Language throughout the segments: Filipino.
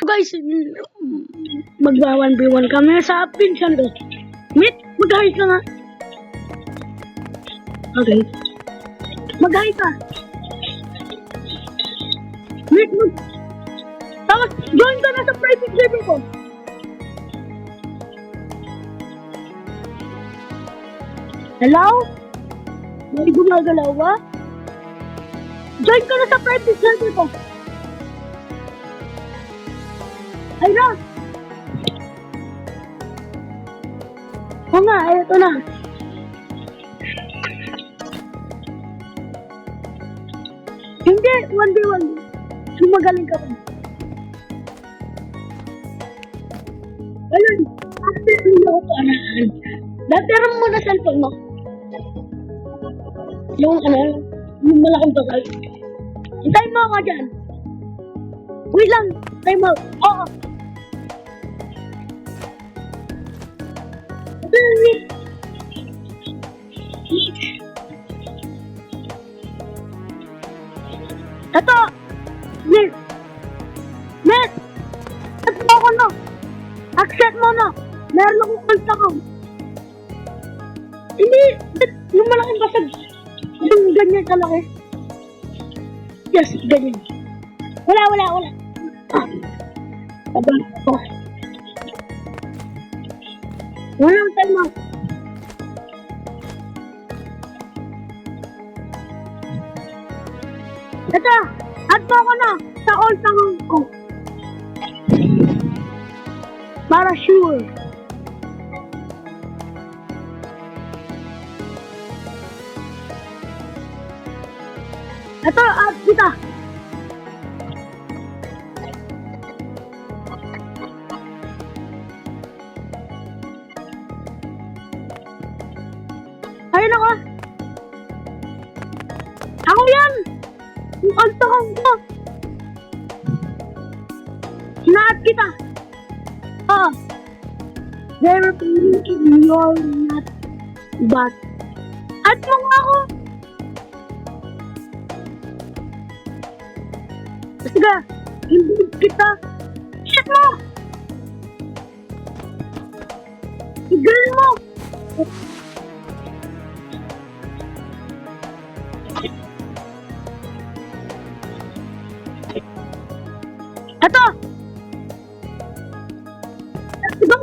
guys, magwa 1v1 kami sa pinsan ko. Meet, mag-hi ka nga. Okay. Mag-hi ka. Meet, tapos, join ka na sa private server ko. Hello? May gumagalaw ba? Join ka na sa private server ko. Ay na! Oo nga, ito na. Hindi, 1v1. Sumagaling ka pa. Ayun, after hindi ako paanahan. Dapiran mo na cellphone mo. Yung malaking bagay. Hintayin mo ako dyan. Wait lang, time out. Oo. Ito! Net! Net! Accept mo ko na! Accept mo na! Meron akong kanta ko! Hindi! Yung malaking basag! Yung ganyan kalaki! Yes, ganyan! Wala! Aba ako! Walang time out! Ito! Add mo ko na sa all tangang ko. Para sure. Ito, add kita. Ayun ako. Ako yan! Yung antahang ko! Sinaat kita! There you're not but at mo nga ako! Sige! Hindi kita! Shit mo! Igil mo! Ito! Ito!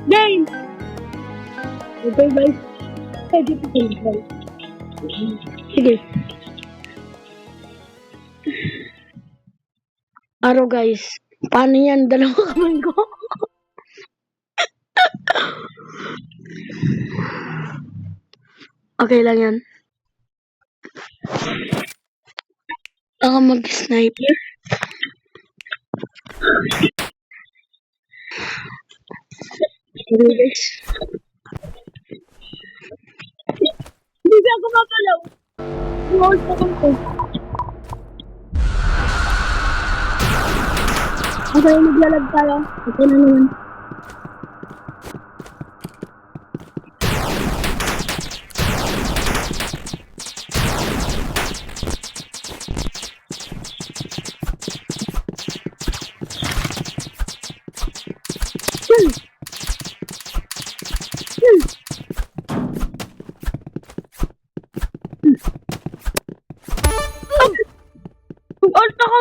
Game! Okay guys. Sige. Araw guys. Paano yan? Dalawa kamay ko. Okay lang yan. Ako mag-sniper. Sige guys. Hindi ako magalaw. Hold pa ko. Okay, maglalag tayo. Okay na naman.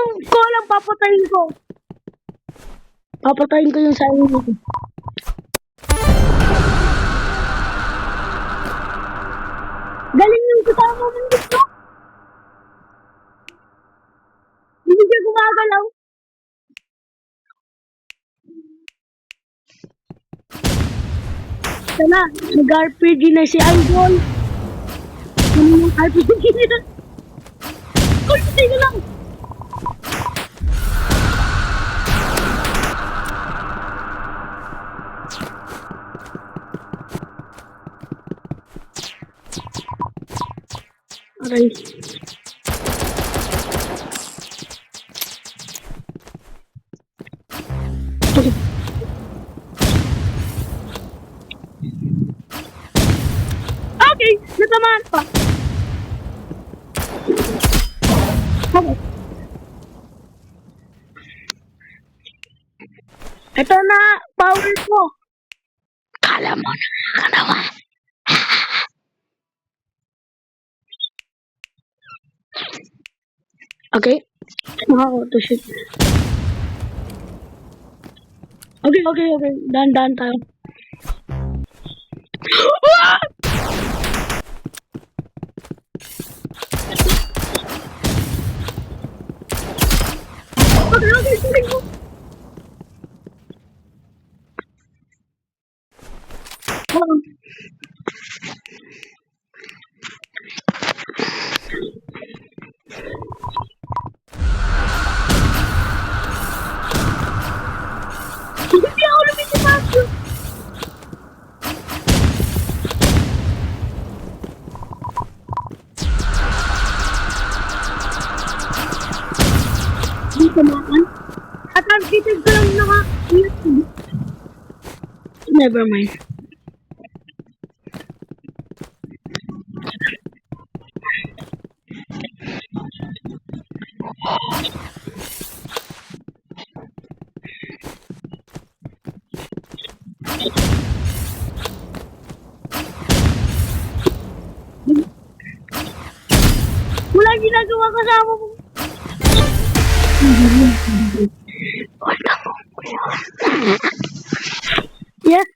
Ko lang papatayin ko. Papatayin ko yung sarili ko. Galing yung kasama mo dito. Hindi siya gumagalaw. Sana, nag-RPG na si Idol. Ano yung RPG nila? Kulpitay na lang. Aray. Okay, natamaan pa. Okay. Ito na, power ko. Kala mo na naman. Okay. Nakaka-auto shoot. Okay. Dahan-dahan tayo. Ah! Okay, tuloy mo. Hindi ako lumitipas. Hindi kumaan. At ang kitid ko lang Never mind. Wala ginagawa kasama mo. Yes.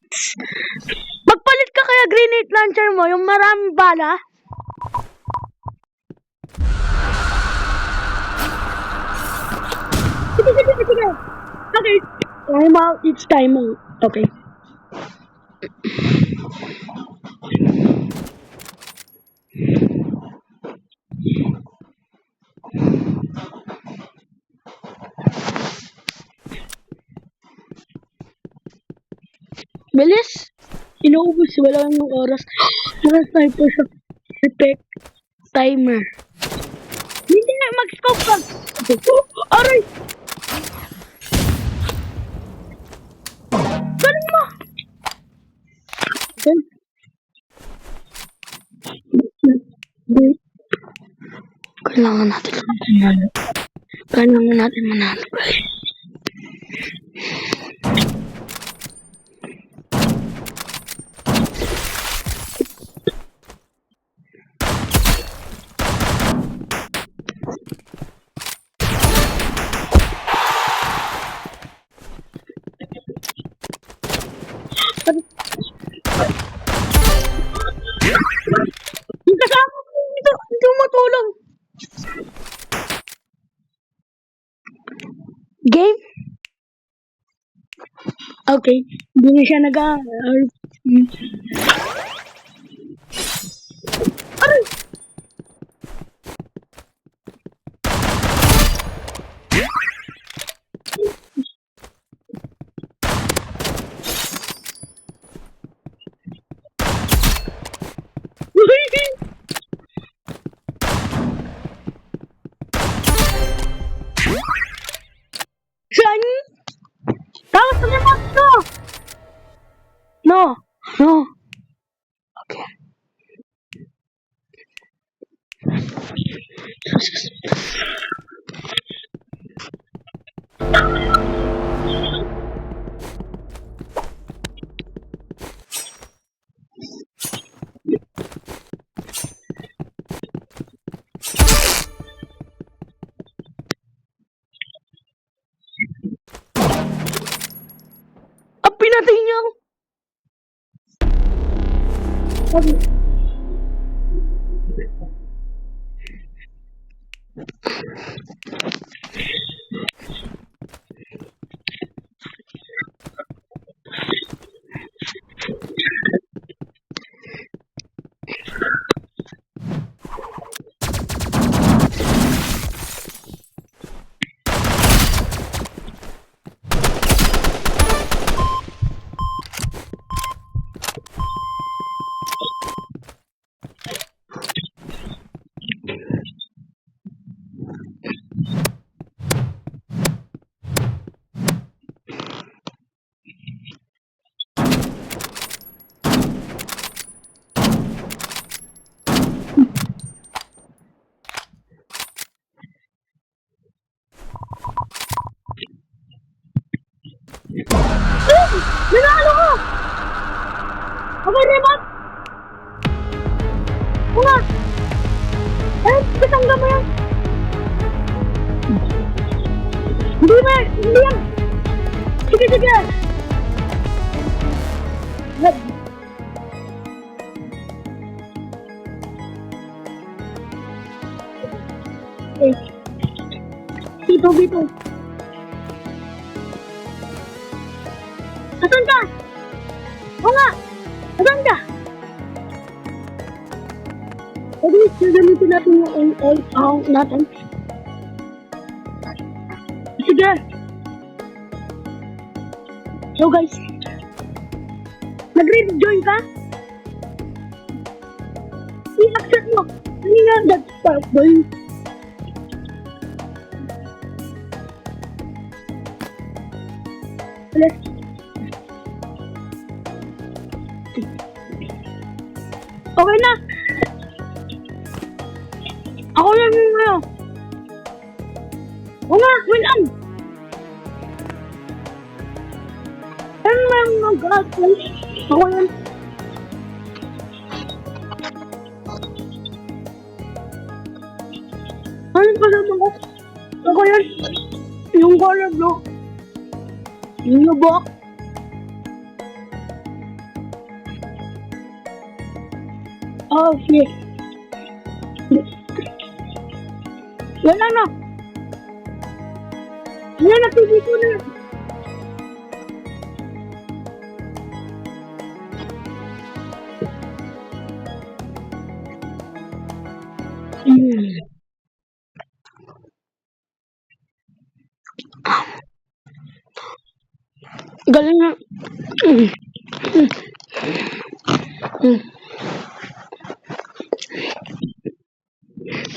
Magpalit ka kaya grenade launcher mo, yung maraming bala. Sige. Okay. Time out. It's time out. Okay. Bilis! Inuubos, wala lang ng oras. Naka-sniper siya. Detect timer. Hindi na, mag-scope ka! Aray! Galing mo! Okay. Kailangan natin manalo. Kailangan natin manalo, guys. Yung kasama ko dito, hindi mo matulong. Game? Okay, hindi na siya Aray! Saan? Tapos na naman to! No. Okay. Pinatay niya ako. Eh, katangga mo yan. Hindi na, hindi yan. Sige, sige. Eh, dito, dito. Asan ka? Oo nga. Asan ka? Pwede, gagamitin natin yung oil account natin. Sige. So guys, nag-rejoin ka? I-accept mo. Hindi nga that's part boy. Let's okay na. Ako lang yung ngayon. Oo nga, wait lang. Ano ba yung mag-apply? Ako yan. Ano pa sa mga? Ako yan. Yung color blue. Yung lubok. Oh, shit. Wala na. Wala na, pili ko na. Galing na.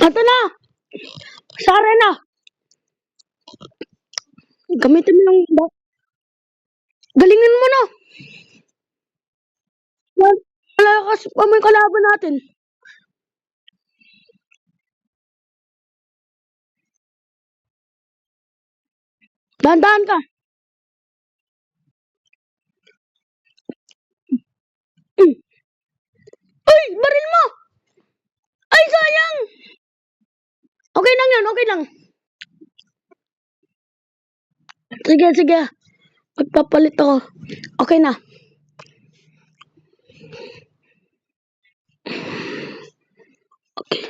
Ito na. Sara na. Gamitin mo yung... Galingin mo na. Wala kasi pa may kalaban natin. Dahan-dahan ka. Uy, baril mo. Ay, sayang. Okay lang yan, okay lang. Sige, sige. Magpapalit ako. Okay na. Okay.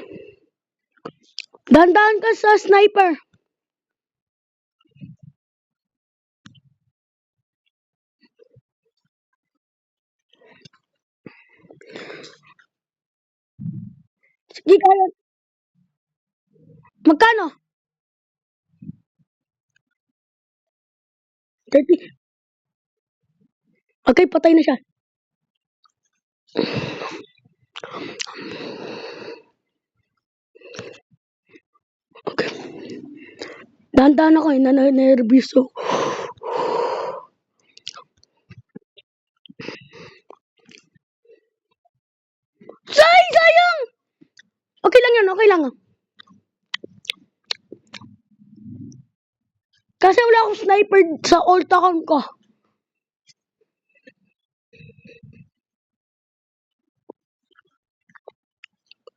Dahan-dahan ka sa sniper. Sige, kaya. Magkano? 30. Okay, patay na siya. Okay. Dahan-dahan ako, nervous. Sayang! Okay lang yan, okay lang. Kasi wala akong sniper sa old account ko.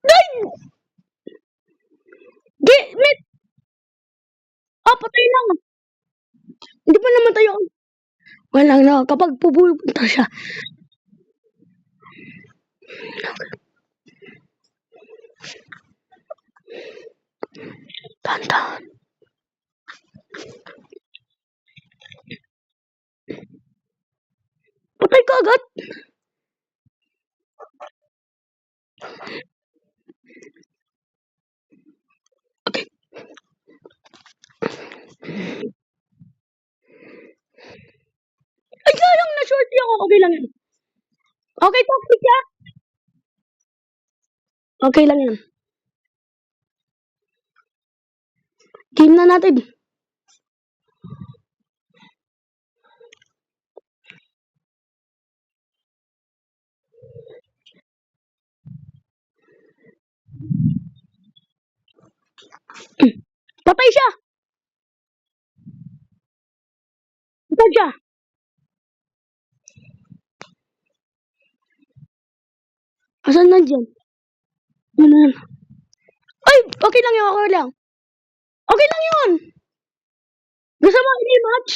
Ay! Mit! Ah, patay lang. Hindi pa naman tayo. Wala na, kapag pupunta siya. Dahan-dahan. Patay ka agad. Okay. Ay, sayang na shorty ako. Okay lang yan. Okay, toxic ka. Okay lang yan. Game na natin. Patay siya. Patay siya. Asan na dyan? Ano yan? Ay! Okay lang yun, okay lang. Okay lang yun! Gusto mo i-match?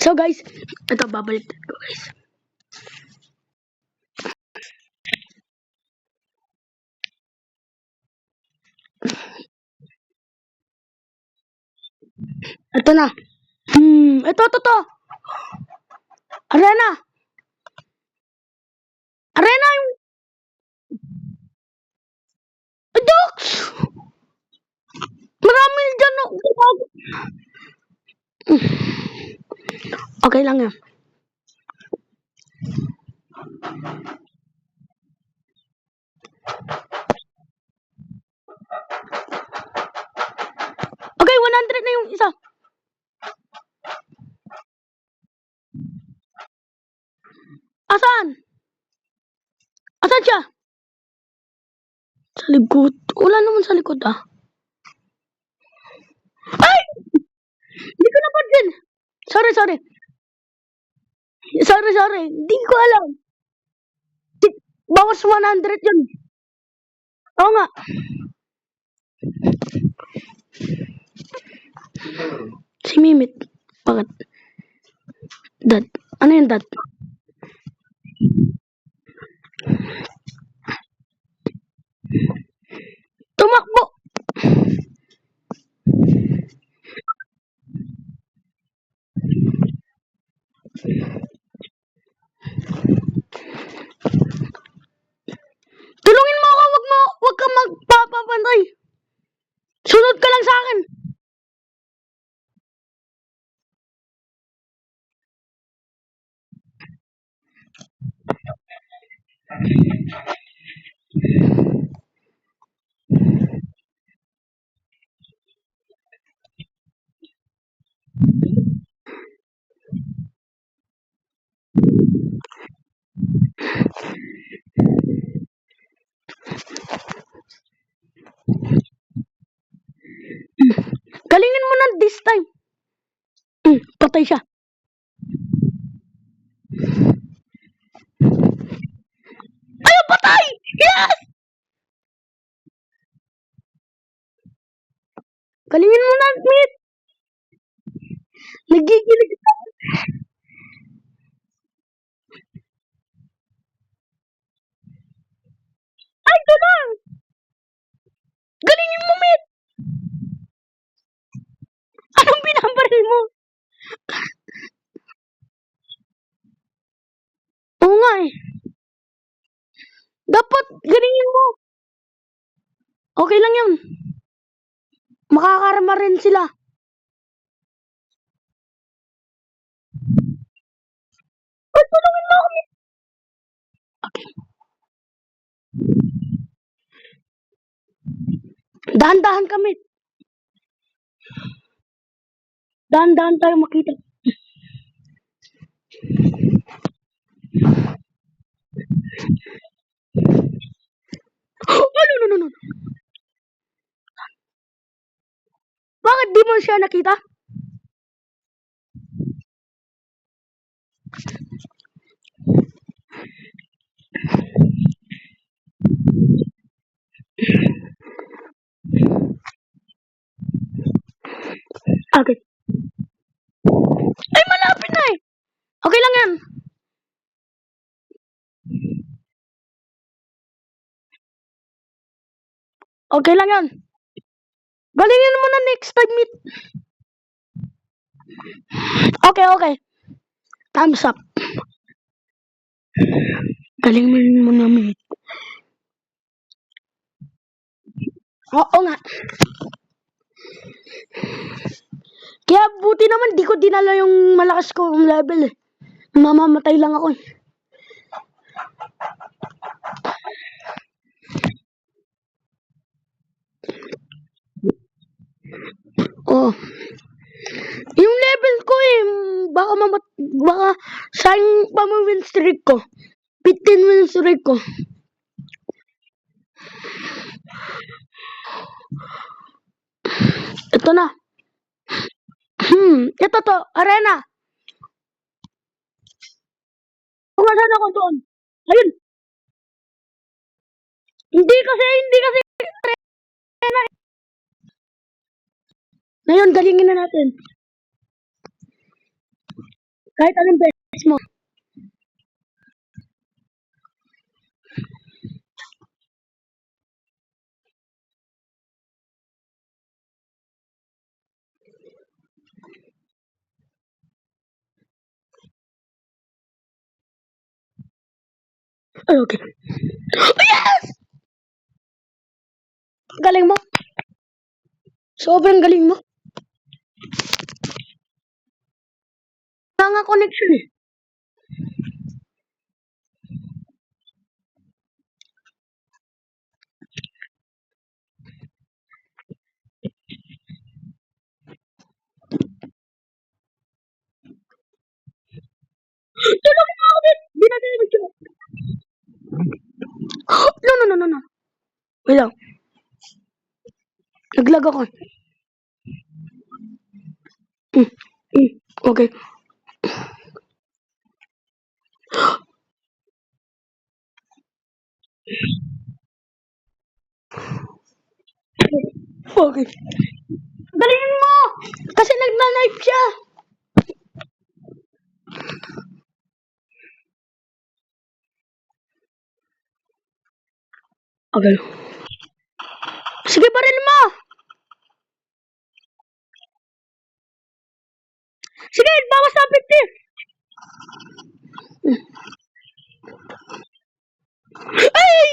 So guys, ito babalik ko guys. Ito na. Ito. Arena. Arena yung... Dox! Marami dyan. Okay lang yan. Okay, 100 na yung isa. Asan? Asan siya? Sa likod. Wala naman sa likod ah. Ay! Hindi ko napansin. Sorry. Sorry. Hindi ko alam. Bawas 100 yun. Oo nga. Si Mimit. Bakit? Dad. Ano yung dad? Tumakbo! Tulungin mo ako! Wag ka magpapapantay! Sunod ka lang sa akin! Galingin mo na this time. Patay siya. Ayaw, patay! Yes! Galingin mo na, Meet. Nagigilig ka. Ay, ito lang! Galingin mo, Meet. Anong binabaril mo? Oo nga eh. Dapat galingin mo. Okay lang yun. Makakarama rin sila. Ay, tulungin mo ako, Meet. Okay. Dahan-dahan kami. Dahan-dahan tayo makita. No. Bakit di mo siya nakita? Okay. Ay, malapit na eh. Okay lang yan. Okay lang yan. Galingin mo na next time, Meet. Okay. Thumbs up. Galingin mo na, Meet. Oo nga. Kaya buti naman di ko dinala yung malakas ko level eh. Mamamatay lang ako eh. Oh. Yung level ko eh, baka sayang pa mo win streak ko. 15 win streak ko. Ito na. Ito to, arena. Kung nasaan ako doon. Ayun. Hindi kasi. Ngayon, galingin na natin. Kahit anong best mo. Ay, okay. Yes! Galing mo. Sobrang galing mo. Wala nga connection eh. Tulungan mo ako din. Di na din. No, no, no, no, no. Wait lang. Naglag ako. Mm, okay. Okay. Galingin mo! Kasi nagna-knife siya. Okay. Sige pa rin mo! Sige, bawas na 50. Ay!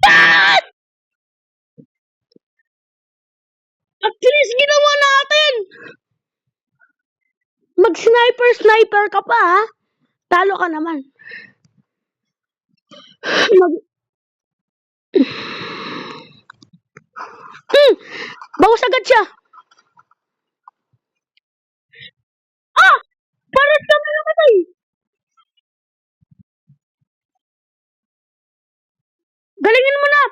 Ah! At least ginawa natin! Mag-sniper ka pa, ha? Talo ka naman. Mag... Hmm! Bawas agad siya. Ah! Parang kami namatay. Galingin mo na!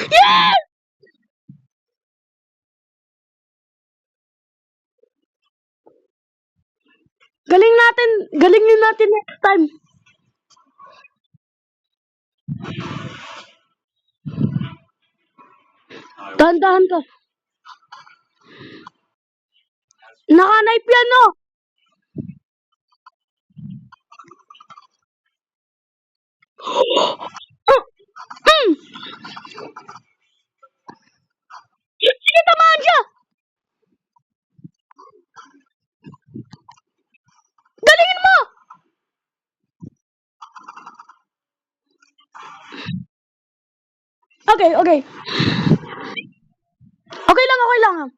Yes! Galingin natin next time. Dahan-dahan ka. Naka-knife yan, no? Ah! Hmm! Sige, tamaan siya! Galingin mo! Okay, okay. Okay lang.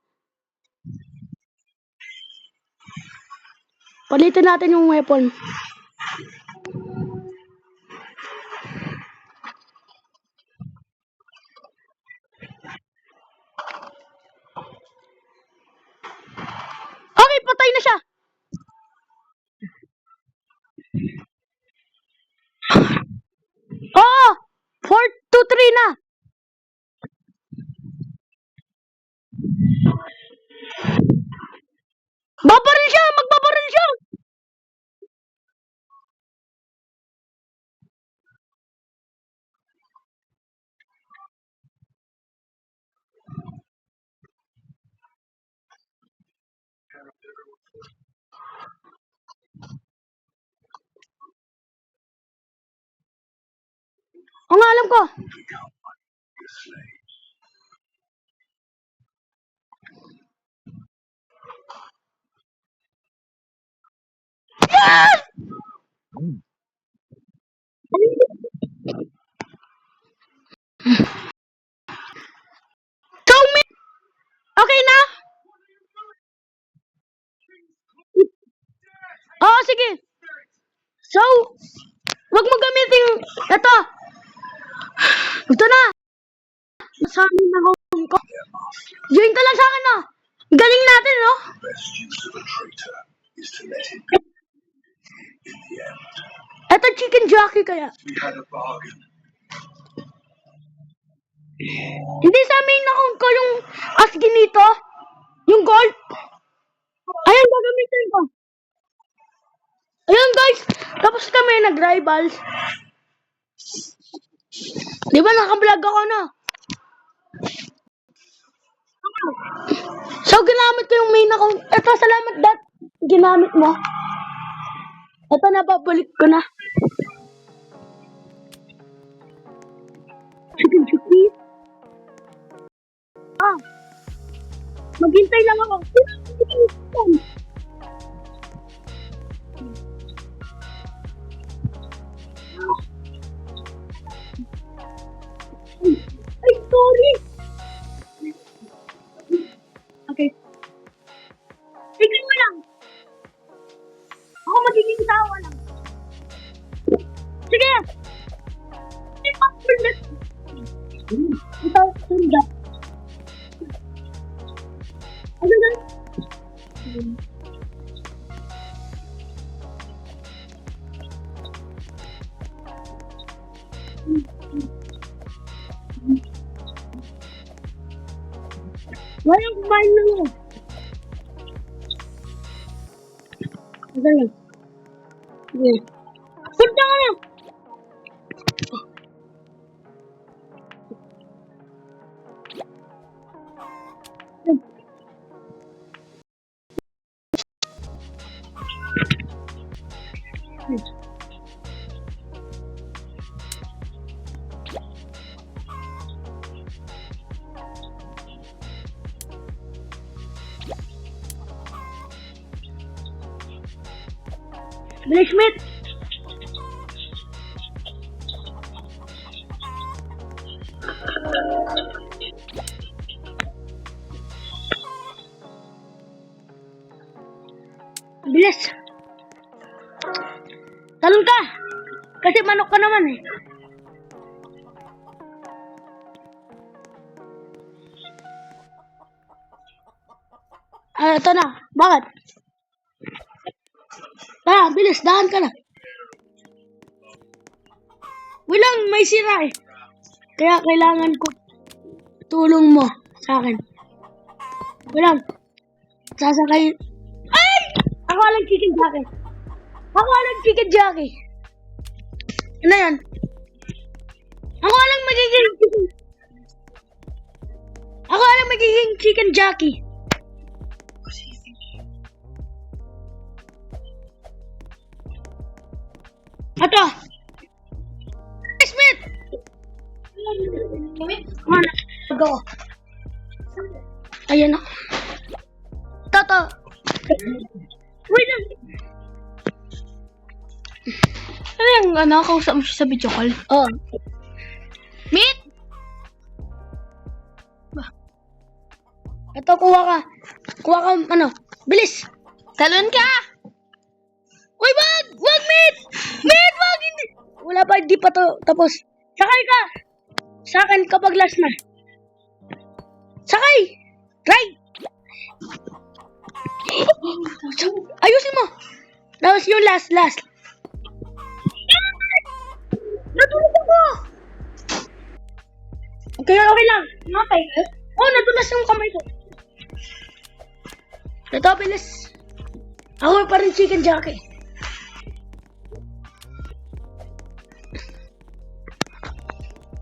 Palitin natin yung weapon. Okay, patay na siya. Oo! 4-2-3 na. Babaril siya! Magbabaril siya! O nga, alam ko. What? So, okay na? Oo, sige. So, wag mo gamitin yung... Ito. Ito na. Sa amin na home ko. Join ka lang sa akin, no? Galing natin, no? Ito, chicken jockey kaya. Hindi sa main account ko yung ASCII nito. Yung gold. Ayan, gagamitin ko. Ayan, guys. Tapos kami nag-rivals. Di ba naka-vlog ako, no? So, ginamit ko yung main account. Ito, salamat dat. Ginamit mo. Ito, nababalik ko na. Chicken chuki. Ah. Maghintay lang ako. Ay, sorry. Okay. Tignan mo lang. Ako magiging tawa lang. Sige. Ito, sundat. Ano na? Walang kumain na mo. Ano lang? Sige. Punta ka na. Bilis, Smith. Bilis. Talon ka. Kasi manok ka naman eh. Ito na. Bakit? Tara, bilis. Dahan ka na. Walang may sira eh. Kaya kailangan ko tulong mo sa akin. Walang. Sasakay. Ay! Ako walang chicken jockey. Ako walang chicken jockey. Ano yan? Ako walang magiging chicken. Ako walang magiging chicken jockey. Ato. Smith! Mana? Go. Ayan na. Toto. Wait lang. Ano yung kausap mo siya sa video call? Oh. Meet! Ito, kuha ka. Kuha ka, ano. Bilis. Talon ka! Uy, wag! Wag, Meet! Meet, wag! Hindi. Wala pa, hindi pa to tapos. Sakay ka! Sa akin kapag last na. Sakay! Ride! Ayusin mo! Tapos yung last. Natulog ako! Okay lang. Okay. Oh, nadulas yung kamay ko. Ito, bilis. Ako pa rin chicken jockey.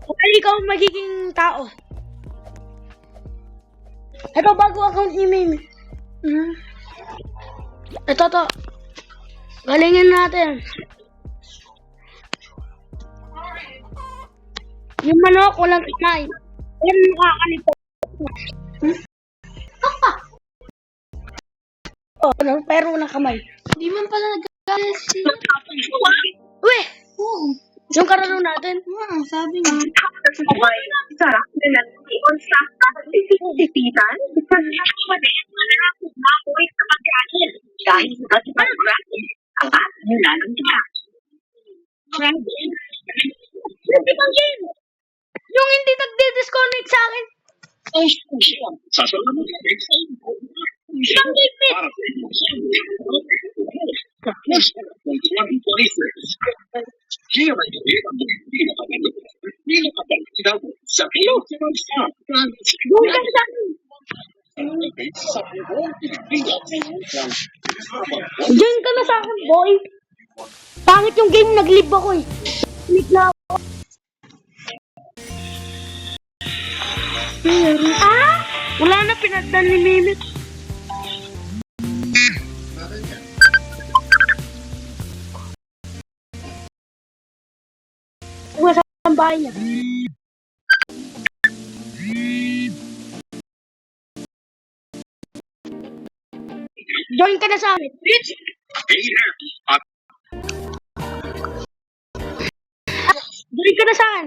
Okay, ikaw ang magiging tao. Ito, bago account ni Mimi. Ito to. Galingin natin. Yung manok, walang kamay. Yan nakakalito. Oh, pero walang kamay. Hindi man pala Uy! Yung kararo natin. Sabi niya. Sarap nila sa sisipitan kasi nakuha sa pagkain dahil sa pagkain ang ating lalong diba. Yung hindi nagdi-disconnect sa akin. Diyan ka na sa akin, boy. Pangit yung game, nag-live ako eh. Live na ako. Wala na, pinagdan ni Mimit. Uwa sa bahay niya. Join ka na sa amin. Join ka na sa akin.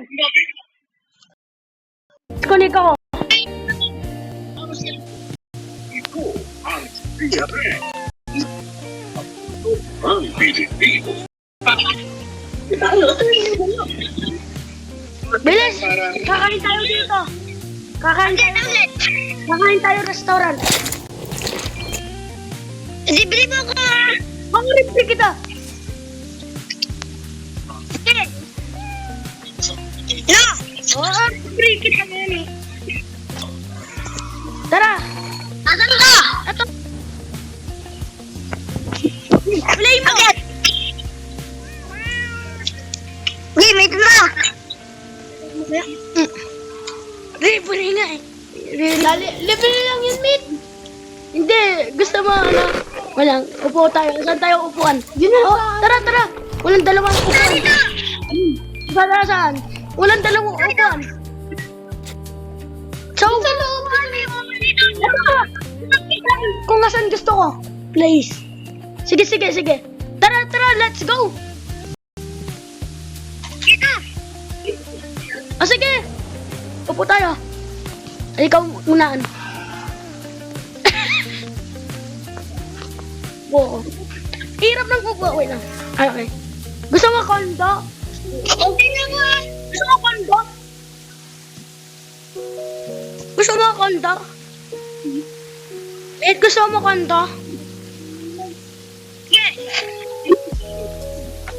Connect ako. Bilis! Kakain tayo dito. Kakain tayo restaurant. Libre mo ko! Pang-libre kita. No! Oo, libre kita ngayon eh. Tara! Asan ka? Ito. Play mo! Limit mo! Libre nga eh. Libre lang yun, Mit. Hindi, gusto mo ano? Walang, upo tayo. Saan tayo upuan? Yun na. Oh, tara. Walang dalawang upuan. Saan? Walang dalawang upuan. So, sa loob. Kung nasan gusto ko. Place. Sige. Tara, let's go. Ah, sige. Upo tayo. Ay, ikaw unaan. Oo. Hirap ng upo. Wait lang. Ay, okay. Gusto mo kondo? Okay na nga! Gusto mo kondo? Gusto mo kondo? Wait, gusto mo kondo? Yes!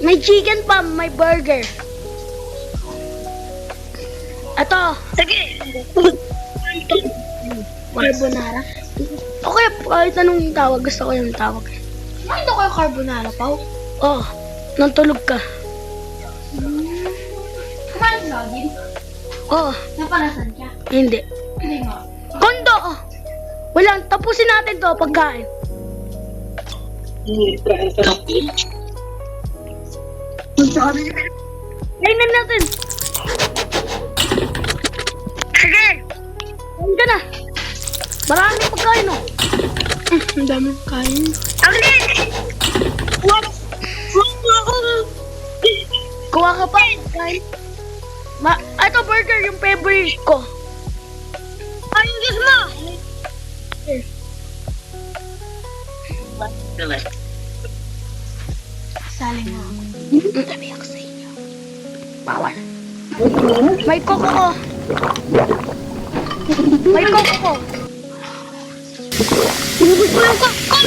May chicken pa, may burger. Ito. Sige! Carbonara. Okay, kahit anong tawag, gusto ko yung tawag. Kumain daw kayo carbonara, Pao? Oh, nang tulog ka. Kumain ka din? Oh, Napalasan ka? hindi. Hindi nga. Kondo! Oh. Walang, tapusin natin to pagkain. Kainan natin. Sige! Kain ka na. Maraming pagkain, oh. Ang daming kain. Aglit! Kuha ka pa. Kain. Ito burger, yung favorite ko. Anong gusto mo? Saling mo ako. Tabi ako sa inyo. Bawal. May koko ko. May koko ko. Inubos mo yung koko ko.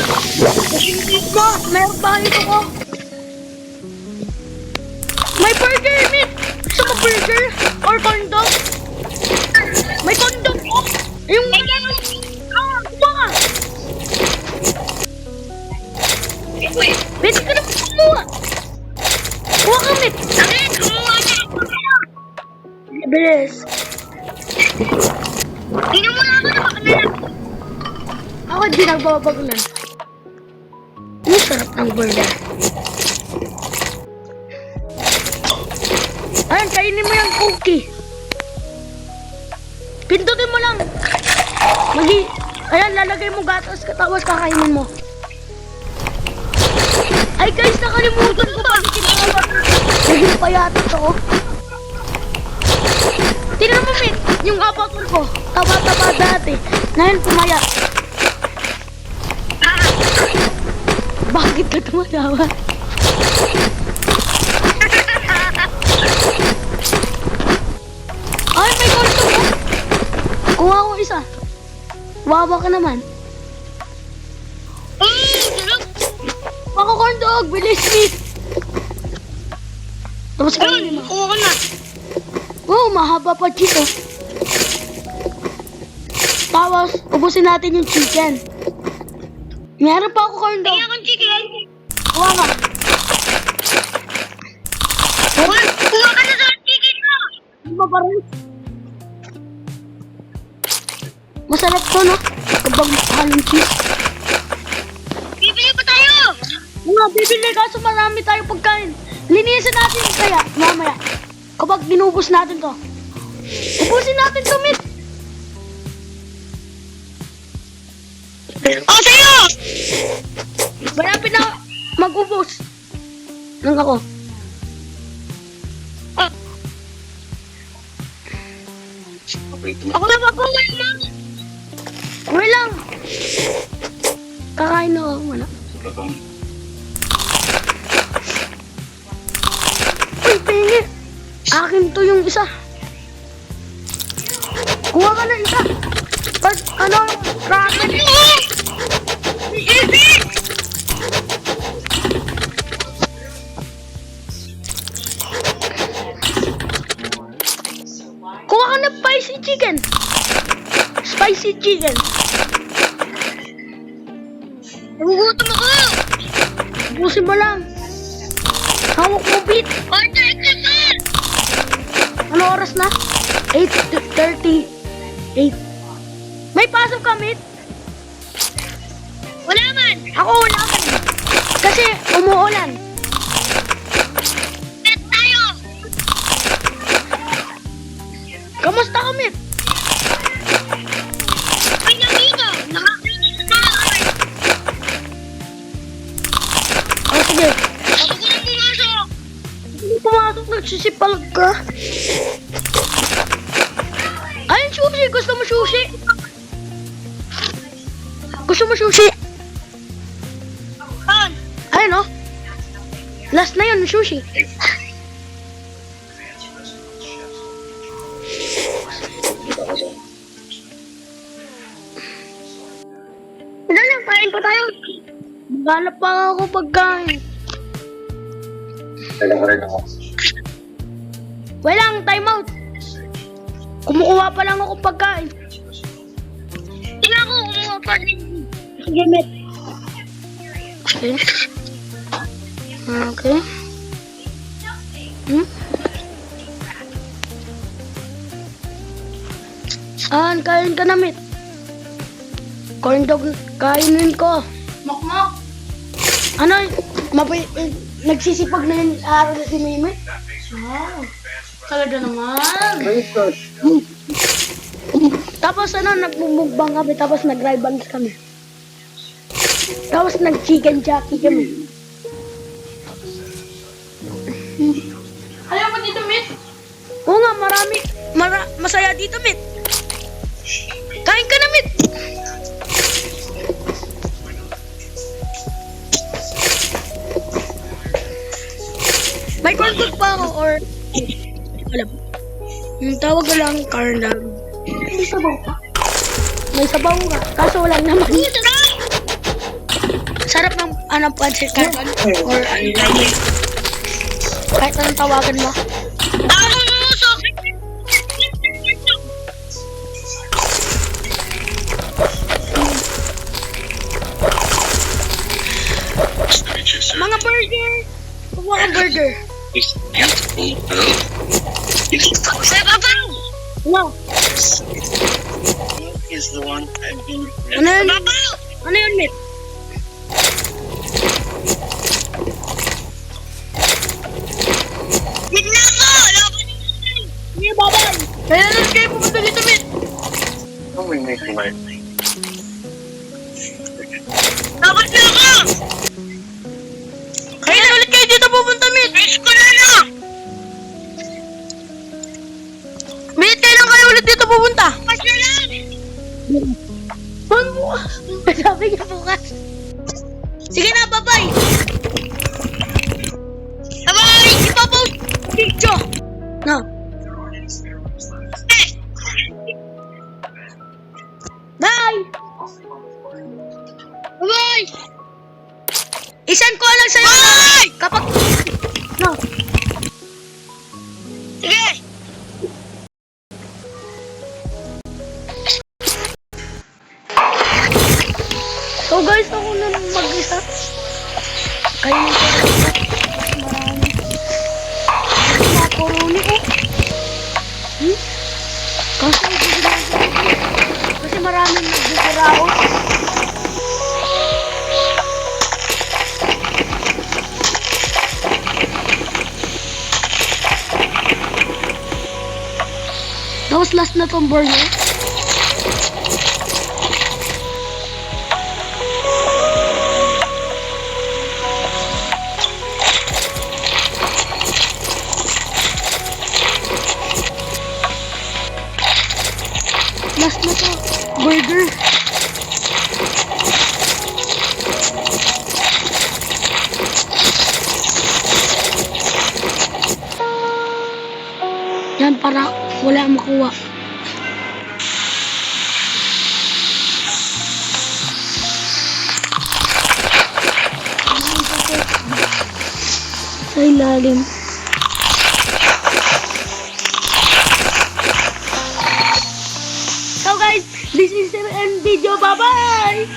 Ma, meron pa ito ko. May burger, Mick. Gusto mo burger? Or corn dog? May corn dog ko. Yung... Kumaha. Pwede ka na kumuha. Kuha ka, Mick. Aglit! Kumuha na ako! Bilis. Tingnan mo na ako na bakalan! Ako di nagbabagulan. Ang sarap ng burger. Ayan, kainin mo yung cookie. Pindutin mo lang. Ayan, lalagay mo gatas, tapos kakainin mo. Ay guys, nakalimutan ko pa. Naging payata to. Tingnan mo, Mit. Yung apakol ko. Taba-taba dati. Ngayon pumayat. Bakit ka tumatawa? Ay, may korto mo. Kuha ko isa. Wawa ka naman. Sarap. Ako corn dog, bilis, Mit. Tapos ka Ayun, kuha ko na. Oh, mahaba pa chito. Tapos, ubusin natin yung chicken. Meron pa ako corn dog. Kaya akong chicken. Kuha ka. Kuha ka na sa chicken mo. Di ba parang? Masarap to, no? Kapag halong cheese. Bibili pa tayo. Nga, bibili kaso marami tayong pagkain. Linisin natin kaya, mamaya. Kapag ginubos natin to. Ubusin natin to, Mit. Oh, sa'yo. Malapit na mag-ubos. Nang ako. Ako na mabuhay mo. Okay lang. Kakain na ako. Wala. Uy, pingi. Akin to yung isa. Kuha ka na isa. Pag, ano, ramen. Easy. Kuha ka na spicy chicken. Spicy chicken. Nagugutom ako. Ubusin mo lang. Hawak mo, Pete. Order ka sir. Ano oras na? 8:38. May pasok ka, Mit? Wala man. Ako wala ka. Kasi umuulan. Bet tayo. Kamusta ka, Mit? Ay, nandito. Nakakainis na ako. Oh, sige. Ako ko na pumasok. Hindi pumasok, nagsisipalag ka. Ayun, sushi. Gusto mo sushi? Gusto mo sushi? On. Ayun, oh. Last na yun, sushi. Wala lang, kain pa tayo. Maghanap pa ako pagkain. Wait lang, time out. Kumukuha pa lang ako pagkain. Tingnan ko, kumuha pa rin. Sige, Met. Okay. Okay. Kain ka na, Met. Corn dog, kainin ko. Mokmok. Ano, nagsisipag na yung araw na si Mimi. Wow. Talaga naman. Tapos ano, nagmumukbang kami, tapos nag-ribbons kami. Tapos nag-chicken jockey kami. Ayaw mo dito, Mit? Oo nga, masaya dito, Mit. Kain ka na, Mit. May corn dog pa ako or... Alam. Yung tawag ko lang, corn dog. May sabaw pa. May sabaw ka, kaso wala naman. Sarap ng pancit canton or ano. Kahit anong tawagan mo. Ako mamusok. Mga burger! Kuha kang burger. Sa babaw. Ano? Is the one I've been. Ano yun? Babaw. Ano yun, Mit? Tignan mo. Laban. Sige, babay! Kaya lang kayo pumunta dito, Mit. Only make my. Dapat na ako. video. No. Bye! Bye! Isan ko lang sa'yo na kapag... No. Sige! So guys, ako na lang mag-isa. Kayo na marami. Mga koroni ko. Kasi maraming nagbibiraos. Tapos last na tong burger. Last na to, burger. Yan para wala makuha. Sa ilalim. So guys, this is the end video. Bye-bye!